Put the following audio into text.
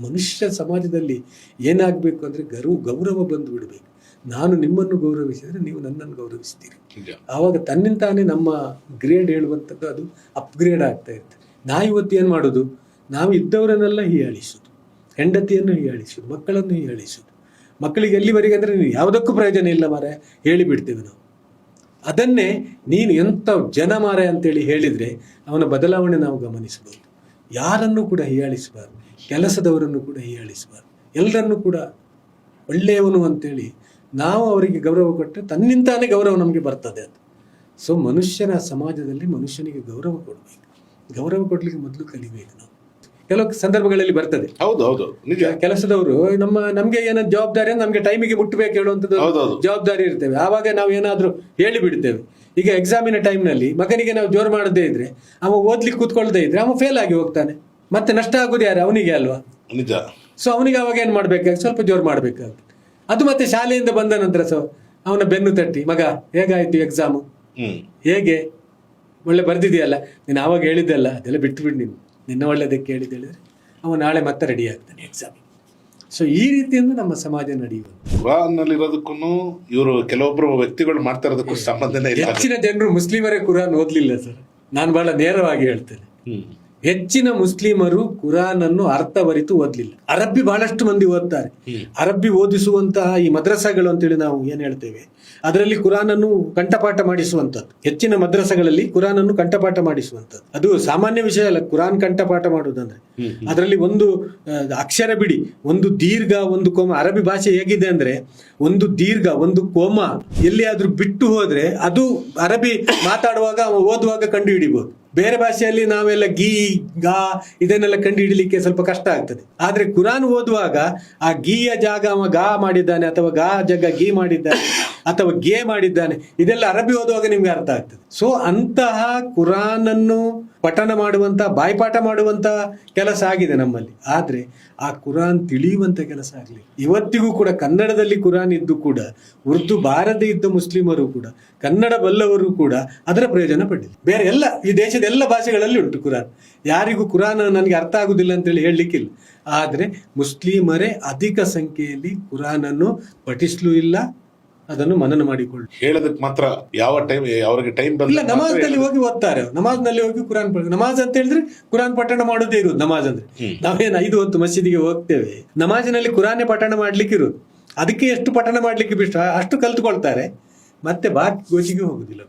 ಮನುಷ್ಯ ಸಮಾಜದಲ್ಲಿ ಏನಾಗಬೇಕು ಅಂದರೆ ಗೌರವ ಬಂದು ಬಿಡಬೇಕು. ನಾನು ನಿಮ್ಮನ್ನು ಗೌರವಿಸಿದರೆ ನೀವು ನನ್ನನ್ನು ಗೌರವಿಸ್ತೀರಿ. ಆವಾಗ ತನ್ನಿಂತಾನೇ ನಮ್ಮ ಗ್ರೇಡ್ ಹೇಳುವಂಥದ್ದು ಅದು ಅಪ್ಗ್ರೇಡ್ ಆಗ್ತಾ ಇರ್ತದೆ. ಇವತ್ತು ಏನು ಮಾಡೋದು, ನಾವು ಇದ್ದವರನ್ನೆಲ್ಲ ಹೀಯಾಳಿಸೋದು, ಹೆಂಡತಿಯನ್ನು ಹೀಯಾಳಿಸೋದು, ಮಕ್ಕಳನ್ನು ಹೀಯಾಳಿಸೋದು. ಮಕ್ಕಳಿಗೆ ಎಲ್ಲಿವರೆಗೆ ಅಂದರೆ ನೀವು ಯಾವುದಕ್ಕೂ ಪ್ರಯೋಜನ ಇಲ್ಲ ಮಾರೆ ಹೇಳಿಬಿಡ್ತೇವೆ ನಾವು. ಅದನ್ನೇ ನೀನು ಎಂಥ ಜನ ಮಾರೆ ಅಂತೇಳಿ ಹೇಳಿದರೆ ಅವನ ಬದಲಾವಣೆ ನಾವು ಗಮನಿಸಬಹುದು. ಯಾರನ್ನು ಕೂಡ ಹೀಯಾಳಿಸಬಾರ್ದು, ಕೆಲಸದವರನ್ನು ಕೂಡ ಹೀಯಾಳಿಸಬಾರ್ದು, ಎಲ್ಲರನ್ನೂ ಕೂಡ ಒಳ್ಳೆಯವನು ಅಂತೇಳಿ ನಾವು ಅವರಿಗೆ ಗೌರವ ಕೊಟ್ಟರೆ ತನ್ನಿಂತಾನೇ ಗೌರವ ನಮಗೆ ಬರ್ತದೆ. ಅದು ಸೊ ಮನುಷ್ಯನ ಸಮಾಜದಲ್ಲಿ ಮನುಷ್ಯನಿಗೆ ಗೌರವ ಕೊಡಬೇಕು. ಗೌರವ ಕೊಡಲಿಕ್ಕೆ ಮೊದಲು ಕಲಿಬೇಕು ನಾವು. ಕೆಲವು ಸಂದರ್ಭಗಳಲ್ಲಿ ಬರ್ತದೆ, ಹೌದು ನಿಜ, ಕೆಲಸದವರು ನಮಗೆ ಏನಾದ್ರು ಜವಾಬ್ದಾರಿ ನಮಗೆ ಟೈಮಿಗೆ ಮುಟ್ಟಬೇಕು ಹೇಳುವಂಥದ್ದು ಜವಾಬ್ದಾರಿ ಇರ್ತೇವೆ. ಆವಾಗ ನಾವು ಏನಾದರೂ ಹೇಳಿ ಬಿಡ್ತೇವೆ. ಈಗ ಎಕ್ಸಾಮಿನ ಟೈಮ್ನಲ್ಲಿ ಮಗನಿಗೆ ನಾವು ಜೋರು ಮಾಡದೇ ಇದ್ರೆ, ಅವ ಓದ್ಲಿಕ್ಕೆ ಕೂತ್ಕೊಳ್ಳದೇ ಇದ್ರೆ ಅವ ಫೇಲ್ ಆಗಿ ಹೋಗ್ತಾನೆ. ಮತ್ತೆ ನಷ್ಟ ಆಗೋದು ಯಾರು? ಅವನಿಗೆ ಅಲ್ವಾ? ನಿಜ. ಸೊ ಅವನಿಗೆ ಅವಾಗ ಏನು ಮಾಡ್ಬೇಕಾಗಿ ಸ್ವಲ್ಪ ಜೋರು ಮಾಡ್ಬೇಕಾಗುತ್ತೆ. ಅದು ಮತ್ತೆ ಶಾಲೆಯಿಂದ ಬಂದ ನಂತರ ಅವನ ಬೆನ್ನು ತಟ್ಟಿ, ಮಗ ಹೇಗಾಯ್ತು ಎಕ್ಸಾಮು, ಹೇಗೆ ಒಳ್ಳೆ ಬರ್ದಿದೆಯಲ್ಲ, ನೀನು ಆವಾಗ ಹೇಳಿದ್ದೆಲ್ಲ ಅದೆಲ್ಲ ಬಿಟ್ಟು ಬಿಡು, ನಿನ್ನ ಒಳ್ಳೆದಕ್ಕೆ ಹೇಳಿದ್ದು ಹೇಳಿದ್ರೆ ಅವ ನಾಳೆ ಮತ್ತೆ ರೆಡಿ ಆಗ್ತಾನೆ ಎಕ್ಸಾಮ್. ಸೊ ಈ ರೀತಿಯಿಂದ ನಮ್ಮ ಸಮಾಜ ನಡೆಯುವುದು. ಕುರಾನ್ನಲ್ಲಿರೋದಕ್ಕೂ ಇವರು ಕೆಲವೊಬ್ರು ವ್ಯಕ್ತಿಗಳು ಮಾಡ್ತಾ ಇರೋದಕ್ಕೂ ಸಂಬಂಧನೇ ಇಲ್ಲ. ಹೆಚ್ಚಿನ ಜನರು ಮುಸ್ಲಿಮರೇ ಕುರಾನ್ ಓದ್ಲಿಲ್ಲ ಸರ್. ನಾನು ಬಹಳ ನೇರವಾಗಿ ಹೇಳ್ತೇನೆ, ಹೆಚ್ಚಿನ ಮುಸ್ಲಿಮರು ಕುರಾನ್ ಅನ್ನು ಅರ್ಥವರಿತು ಓದ್ಲಿಲ್ಲ. ಅರಬ್ಬಿ ಬಹಳಷ್ಟು ಮಂದಿ ಓದ್ತಾರೆ. ಅರಬ್ಬಿ ಓದಿಸುವಂತಹ ಈ ಮದ್ರಸಾಗಳು ಅಂತೇಳಿ ನಾವು ಏನ್ ಹೇಳ್ತೇವೆ, ಅದರಲ್ಲಿ ಕುರಾನ್ ಅನ್ನು ಕಂಠಪಾಠ ಮಾಡಿಸುವಂಥದ್ದು. ಹೆಚ್ಚಿನ ಮದ್ರಸಾಗಳಲ್ಲಿ ಕುರಾನ್ ಅನ್ನು ಕಂಠಪಾಠ ಮಾಡಿಸುವಂಥದ್ದು ಅದು ಸಾಮಾನ್ಯ ವಿಷಯ ಅಲ್ಲ. ಕುರಾನ್ ಕಂಠಪಾಠ ಮಾಡುವುದಂದ್ರೆ ಅದರಲ್ಲಿ ಒಂದು ಅಕ್ಷರ ಬಿಡಿ, ಒಂದು ದೀರ್ಘ, ಒಂದು ಕೋಮ. ಅರಬ್ಬಿ ಭಾಷೆ ಹೇಗಿದೆ ಅಂದ್ರೆ ಒಂದು ದೀರ್ಘ, ಒಂದು ಕೋಮ ಎಲ್ಲಿಯಾದ್ರೂ ಬಿಟ್ಟು ಹೋದ್ರೆ ಅದು ಅರಬ್ಬಿ ಮಾತಾಡುವಾಗ ಓದುವಾಗ ಕಂಡು ಹಿಡಿಬಹುದು. ಬೇರೆ ಭಾಷೆಯಲ್ಲಿ ನಾವೆಲ್ಲ ಗೀ ಗಾ ಇದನ್ನೆಲ್ಲ ಕಂಡು ಹಿಡಿಲಿಕ್ಕೆ ಸ್ವಲ್ಪ ಕಷ್ಟ ಆಗ್ತದೆ. ಆದ್ರೆ ಕುರಾನ್ ಓದುವಾಗ ಆ ಗೀಯ ಜಾಗ ಅವ ಗಾ ಮಾಡಿದ್ದಾನೆ, ಅಥವಾ ಗಾ ಜಾಗ ಗೀ ಮಾಡಿದ್ದಾನೆ, ಅಥವಾ ಗೇ ಮಾಡಿದ್ದಾನೆ, ಇದೆಲ್ಲ ಅರಬ್ಬಿ ಓದುವಾಗ ನಿಮ್ಗೆ ಅರ್ಥ ಆಗ್ತದೆ. ಸೊ ಅಂತಹ ಕುರಾನ್ ಅನ್ನು ಪಠನ ಮಾಡುವಂತ, ಬಾಯ್ಪಾಠ ಮಾಡುವಂತ ಕೆಲಸ ಆಗಿದೆ ನಮ್ಮಲ್ಲಿ. ಆದ್ರೆ ಆ ಕುರಾನ್ ತಿಳಿಯುವಂತ ಕೆಲಸ ಆಗಲಿ. ಇವತ್ತಿಗೂ ಕೂಡ ಕನ್ನಡದಲ್ಲಿ ಕುರಾನ್ ಇದ್ದು ಕೂಡ ಉರ್ದು ಬಾರದೇ ಇದ್ದ ಮುಸ್ಲಿಮರು ಕೂಡ, ಕನ್ನಡ ಬಲ್ಲವರು ಕೂಡ ಅದರ ಪ್ರಯೋಜನ ಪಡೆದಿಲ್ಲ. ಬೇರೆ ಎಲ್ಲ ಈ ದೇಶದ ಎಲ್ಲ ಭಾಷೆಗಳಲ್ಲಿ ಉಂಟು ಕುರಾನ್. ಯಾರಿಗೂ ಕುರಾನ್ ನನಗೆ ಅರ್ಥ ಆಗುದಿಲ್ಲ ಅಂತೇಳಿ ಹೇಳಲಿಕ್ಕಿಲ್ಲ. ಆದ್ರೆ ಮುಸ್ಲಿಮರೇ ಅಧಿಕ ಸಂಖ್ಯೆಯಲ್ಲಿ ಕುರಾನ್ ಅನ್ನು ಪಠಿಸಲೂ ಇಲ್ಲ, ಅದನ್ನು ಮನನ ಮಾಡಿಕೊಳ್ಳಿ. ಹೇಳೋದಕ್ಕೆ ಮಾತ್ರ ಯಾವ ಟೈಮ್ ಅವರಿಗೆ ಟೈಮ್ ಇಲ್ಲ. ನಮಾಜ್ನಲ್ಲಿ ಹೋಗಿ ಓದ್ತಾರೆ, ನಮಾಜ್ನಲ್ಲಿ ಹೋಗಿ ಕುರಾನ್ ನಮಾಜ್ ಅಂತ ಹೇಳಿದ್ರೆ ಕುರಾನ್ ಪಠಣ ಮಾಡೋದೇ ಇರೋದು. ನಮಾಜ್ ಅಂದ್ರೆ ನಾವೇನು 5 ಹೊತ್ತು ಮಸೀದಿಗೆ ಹೋಗ್ತೇವೆ, ನಮಾಜಿನಲ್ಲಿ ಕುರಾನೇ ಪಠಣ ಮಾಡ್ಲಿಕ್ಕೆ ಇರೋದು. ಅದಕ್ಕೆ ಎಷ್ಟು ಪಠಣ ಮಾಡ್ಲಿಕ್ಕೆ ಬಿಟ್ಟು ಅಷ್ಟು ಕಲ್ತ್ಕೊಳ್ತಾರೆ, ಮತ್ತೆ ಬಾಕಿ ಗೋಚಿಗೆ ಹೋಗುದಿಲ್ಲ.